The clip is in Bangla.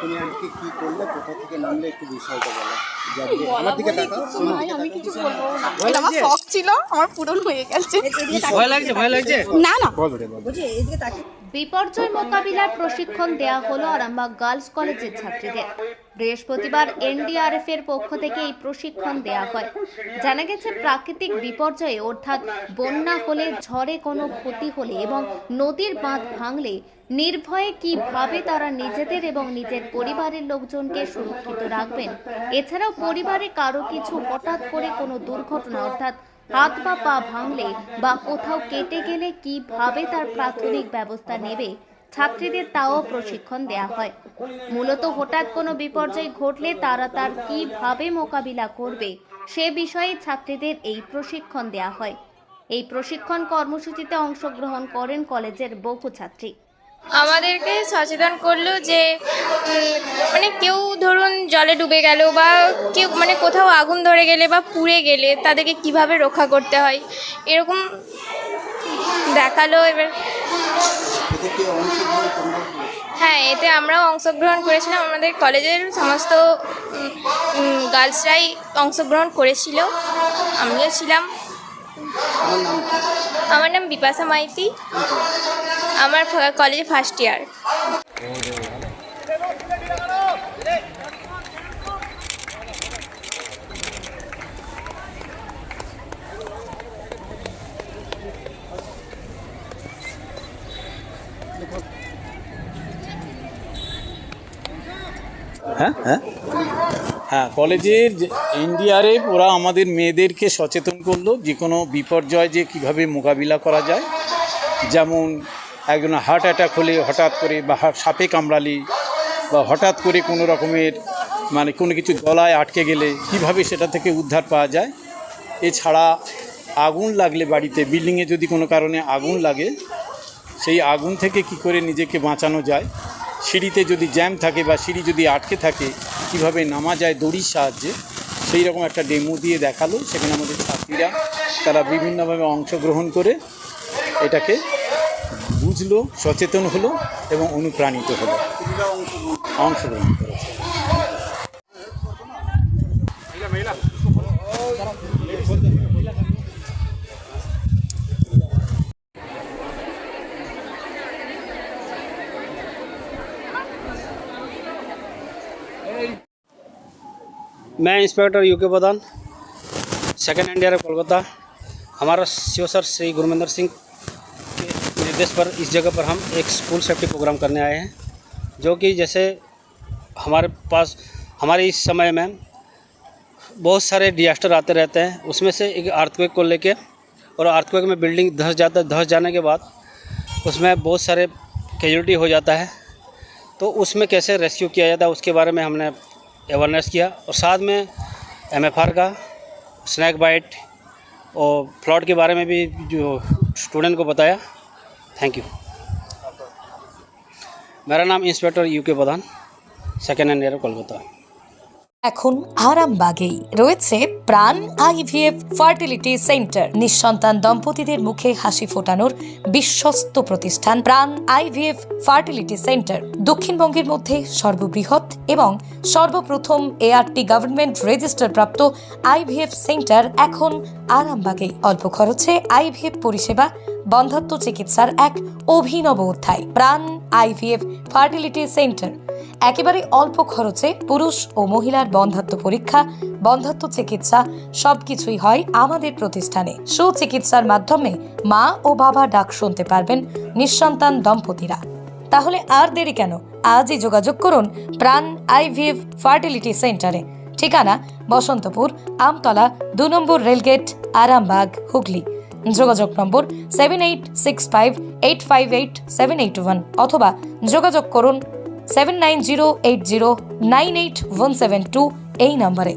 তুমি আজকে কি করলে, কোথা থেকে নামলে একটু বিষয়টা বলো। আমার দিকে তাকাও। আমি কিছু বলবো না, এটা আমার শখ ছিল, আমার পূরণ হয়ে গেছে। ভয় লাগছে না না, বিপর্যয় মোকাবিলার প্রশিক্ষণ দেয়া হলো আরামবাগ গার্লস কলেজের ছাত্রীদের। বৃহস্পতিবার এনডিআরএফ এর পক্ষ থেকে এই প্রশিক্ষণ দেয়া হয়। জানা গেছে, প্রাকৃতিক বিপর্যয়ে অর্থাৎ বন্যা হলে, ঝড়ে কোনো ক্ষতি হলে এবং নদীর বাঁধ ভাঙলে নির্ভয়ে কিভাবে তারা নিজেদের এবং নিজের পরিবারের লোকজনকে সুরক্ষিত রাখবেন। এছাড়াও পরিবারে কারো কিছু হঠাৎ করে কোনো দুর্ঘটনা অর্থাৎ হাত বা পা ভাঙলে বা কোথাও কেটে গেলে কিভাবে তার প্রাথমিক ব্যবস্থা নেবে ছাত্রীদের তাও প্রশিক্ষণ দেয়া হয়। মূলত হঠাৎ কোনো বিপর্যয় ঘটলে তারা তার কিভাবে মোকাবিলা করবে সে বিষয়ে ছাত্রীদের এই প্রশিক্ষণ দেয়া হয়। এই প্রশিক্ষণ কর্মসূচিতে অংশগ্রহণ করেন কলেজের বহু ছাত্রী। আমাদেরকে সচেতন করলো যে মানে কেউ ধরুন জলে ডুবে গেল বা কেউ মানে কোথাও আগুন ধরে গেলে বা পুড়ে গেলে তাদেরকে কিভাবে রক্ষা করতে হয় এরকম দেখালো। এবার হ্যাঁ, এতে আমরাও অংশগ্রহণ করেছিলাম। আমাদের কলেজের সমস্ত গার্লসরাই অংশগ্রহণ করেছিল, আমিও ছিলাম। আমার নাম বিপাশা মাইতি, আমার কলেজে ফার্স্ট ইয়ার। হ্যাঁ, কলেজের এনডিআরএফ ওরা আমাদের মেয়েদেরকে সচেতন করলো যে কোনো বিপর্যয় যে কীভাবে মোকাবিলা করা যায়। যেমন একজন হার্ট অ্যাটাক হলে হঠাৎ করে, বা সাপে কামড়ালি, বা হঠাৎ করে কোনো রকমের মানে কোনো কিছু গলায় আটকে গেলে কিভাবে সেটা থেকে উদ্ধার পাওয়া যায়। এছাড়া আগুন লাগলে বাড়িতে, বিল্ডিংয়ে যদি কোনো কারণে আগুন লাগে, সেই আগুন থেকে কি করে নিজেকে বাঁচানো যায়। সিঁড়িতে যদি জ্যাম থাকে বা সিঁড়ি যদি আটকে থাকে কিভাবে নামা যায় দড়ির সাহায্যে, সেই রকম একটা ডেমো দিয়ে দেখালো। সেখানে আমাদের ছাত্রীরা তারা বিভিন্নভাবে অংশগ্রহণ করে এটাকে বুঝলো, সচেতন হলো এবং অনুপ্রাণিত হলো, অংশগ্রহণ করেছে। मैं इंस्पेक्टर यूके प्रधान, सेकेंड एनडीआरएफ कोलकाता। हमारा सीओ सर श्री गुरमेंद्र सिंह के निर्देश पर इस जगह पर हम एक स्कूल सेफ्टी प्रोग्राम करने आए हैं, जो कि जैसे हमारे पास हमारे इस समय में बहुत सारे डिजास्टर आते रहते हैं। उसमें से एक अर्थक्वेक को लेके, और अर्थक्वेक में बिल्डिंग धस जाने के बाद उसमें बहुत सारे कैजुअलिटी हो जाता है, तो उसमें कैसे रेस्क्यू किया जाता है उसके बारे में हमने अवेयरनेस किया। और साथ में एमएफआर का, स्नैक बाइट और फ्लड के बारे में भी जो स्टूडेंट को बताया। Thank you. मेरा नाम इंस्पेक्टर यूके प्रधान, सेकेंड एनडीआरएफ कोलकाता। এখন আরামবাগেই রয়েছে প্রাণ আইভিএফ ফার্টিলিটি সেন্টার। নিঃসন্তান দম্পতিদের মুখে হাসি ফোটানোর বিশ্বস্ত প্রতিষ্ঠান প্রাণ আইভিএফ ফার্টিলিটি সেন্টার দক্ষিণবঙ্গের মধ্যে সর্ববৃহৎ এবং সর্বপ্রথম এআরটি গভর্নমেন্ট রেজিস্টার প্রাপ্ত আইভিএফ সেন্টার এখন আরামবাগেই। অল্প খরচে আইভিএফ পরিষেবা, বন্ধাত্ম চিকিৎসার এক অভিনব অধ্যায়। প্রাণ আইভিএফ ফার্টিলিটি সেন্টার একেবারে অল্প খরচে পুরুষ ও মহিলার বন্ধাত্ম পরীক্ষা, বন্ধাত্ম চিকিৎসা সবকিছুই হয় আমাদের প্রতিষ্ঠানে। সুচিকিৎসার মাধ্যমে মা ও বাবা ডাক শুনতে পারবেন নিঃসন্তান দম্পতিরা। তাহলে আর দেরি কেন? আজই যোগাযোগ করুন প্রাণ আইভিএফ ফার্টিলিটি সেন্টারে। ঠিকানা বসন্তপুর, আমতলা, 2 নম্বর রেলগেট, আরামবাগ, হুগলি। যোগাযোগ নম্বর 7865858781 অথবা যোগাযোগ করুন 7908098172 এই নম্বরে।